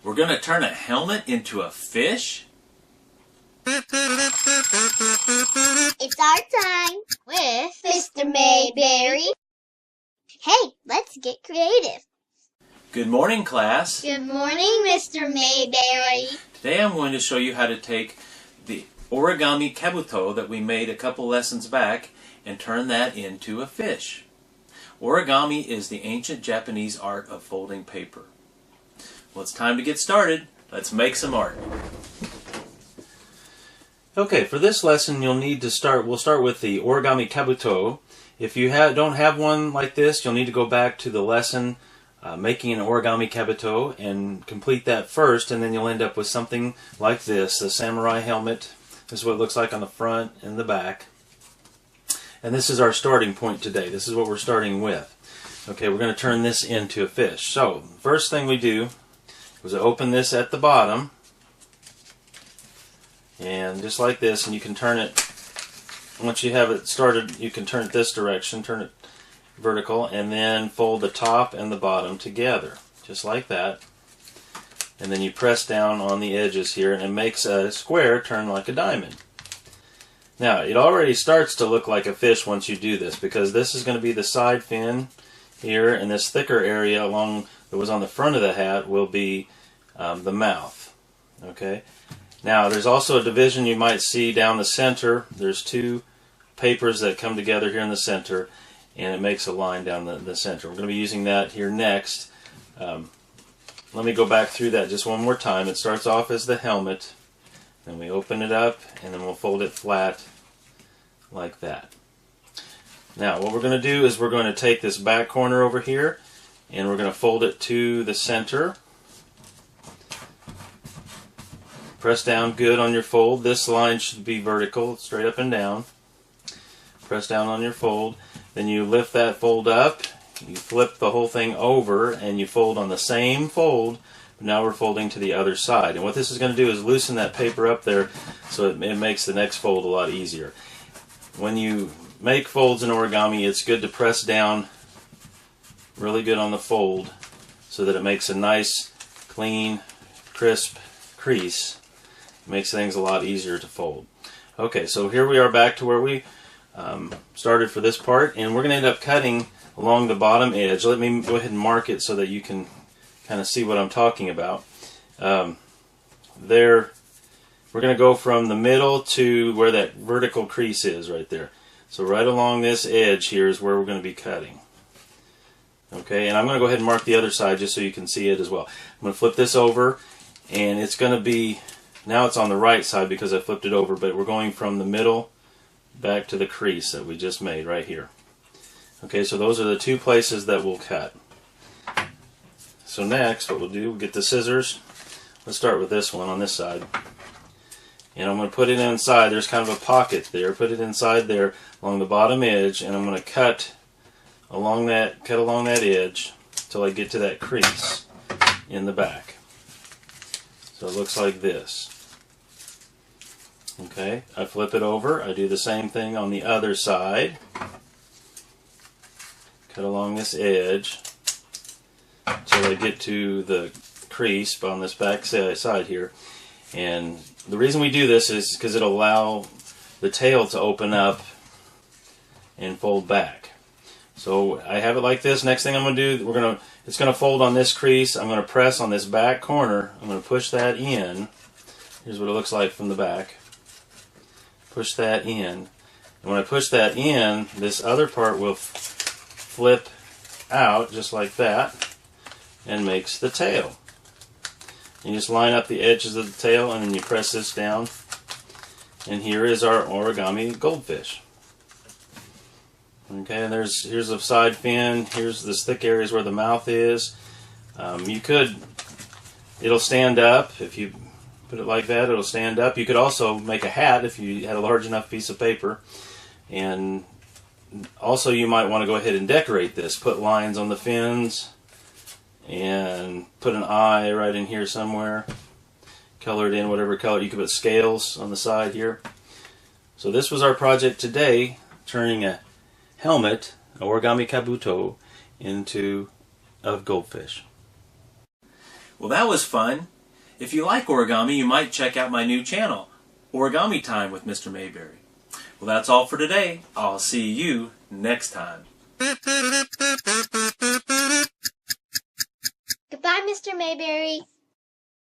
We're going to turn a helmet into a fish? It's our time with Mr. Mayberry. Hey, let's get creative. Good morning, class. Good morning, Mr. Mayberry. Today I'm going to show you how to take the origami kabuto that we made a couple lessons back and turn that into a fish. Origami is the ancient Japanese art of folding paper. Well, it's time to get started. Let's make some art. Okay, for this lesson we'll start with the origami kabuto. If you don't have one like this, you'll need to go back to the lesson making an origami kabuto and complete that first, and then you'll end up with something like this, the samurai helmet. This is what it looks like on the front and the back. And this is our starting point today. This is what we're starting with. Okay, we're going to turn this into a fish. So, first thing we do is open this at the bottom, and just like this, and you can turn it, once you have it started, you can turn it this direction, turn it vertical, and then fold the top and the bottom together, just like that. And then you press down on the edges here, and it makes a square turn like a diamond. Now, it already starts to look like a fish once you do this, because this is going to be the side fin here, and this thicker area along that was on the front of the hat will be the mouth. Okay. Now, there's also a division you might see down the center. There's two papers that come together here in the center, and it makes a line down the center. We're going to be using that here next. Let me go back through that just one more time. It starts off as the helmet, then we open it up, and then we'll fold it flat like that. Now, what we're going to do is we're going to take this back corner over here, and we're going to fold it to the center. Press down good on your fold. This line should be vertical, straight up and down. Press down on your fold. Then you lift that fold up, you flip the whole thing over, and you fold on the same fold. But now we're folding to the other side. And what this is going to do is loosen that paper up there so it makes the next fold a lot easier. When you make folds in origami, it's good to press down really good on the fold so that it makes a nice, clean, crisp crease. It makes things a lot easier to fold. Okay, so here we are back to where we started for this part, and we're going to end up cutting along the bottom edge. Let me go ahead and mark it so that you can kind of see what I'm talking about. We're going to go from the middle to where that vertical crease is right there. So right along this edge here is where we're going to be cutting. Okay, and I'm going to go ahead and mark the other side just so you can see it as well. I'm going to flip this over, and it's going to be, now it's on the right side because I flipped it over, but we're going from the middle back to the crease that we just made right here. Okay, so those are the two places that we'll cut. So next, what we'll do, we'll get the scissors. Let's start with this one on this side. And I'm going to put it inside. There's kind of a pocket there. Put it inside there along the bottom edge, and I'm going to cut along that edge until I get to that crease in the back. So it looks like this. Okay, I flip it over. I do the same thing on the other side. Cut along this edge until I get to the crease on this back side here. And the reason we do this is because it'll allow the tail to open up and fold back. So I have it like this. Next thing I'm going to do, it's going to fold on this crease. I'm going to press on this back corner. I'm going to push that in. Here's what it looks like from the back. Push that in. And when I push that in, this other part will flip out just like that and makes the tail. You just line up the edges of the tail, and then you press this down, and here is our origami goldfish. Okay, and here's a side fin. Here's this thick areas where the mouth is. It'll stand up if you put it like that. It'll stand up. You could also make a hat if you had a large enough piece of paper, and also you might want to go ahead and decorate this. Put lines on the fins and put an eye right in here somewhere. Color it in whatever color. You could put scales on the side here. So this was our project today, turning a helmet, an origami kabuto, into a goldfish. Well, that was fun. If you like origami, you might check out my new channel, Origami Time with Mr. Mayberry. Well, that's all for today. I'll see you next time. Goodbye, Mr. Mayberry.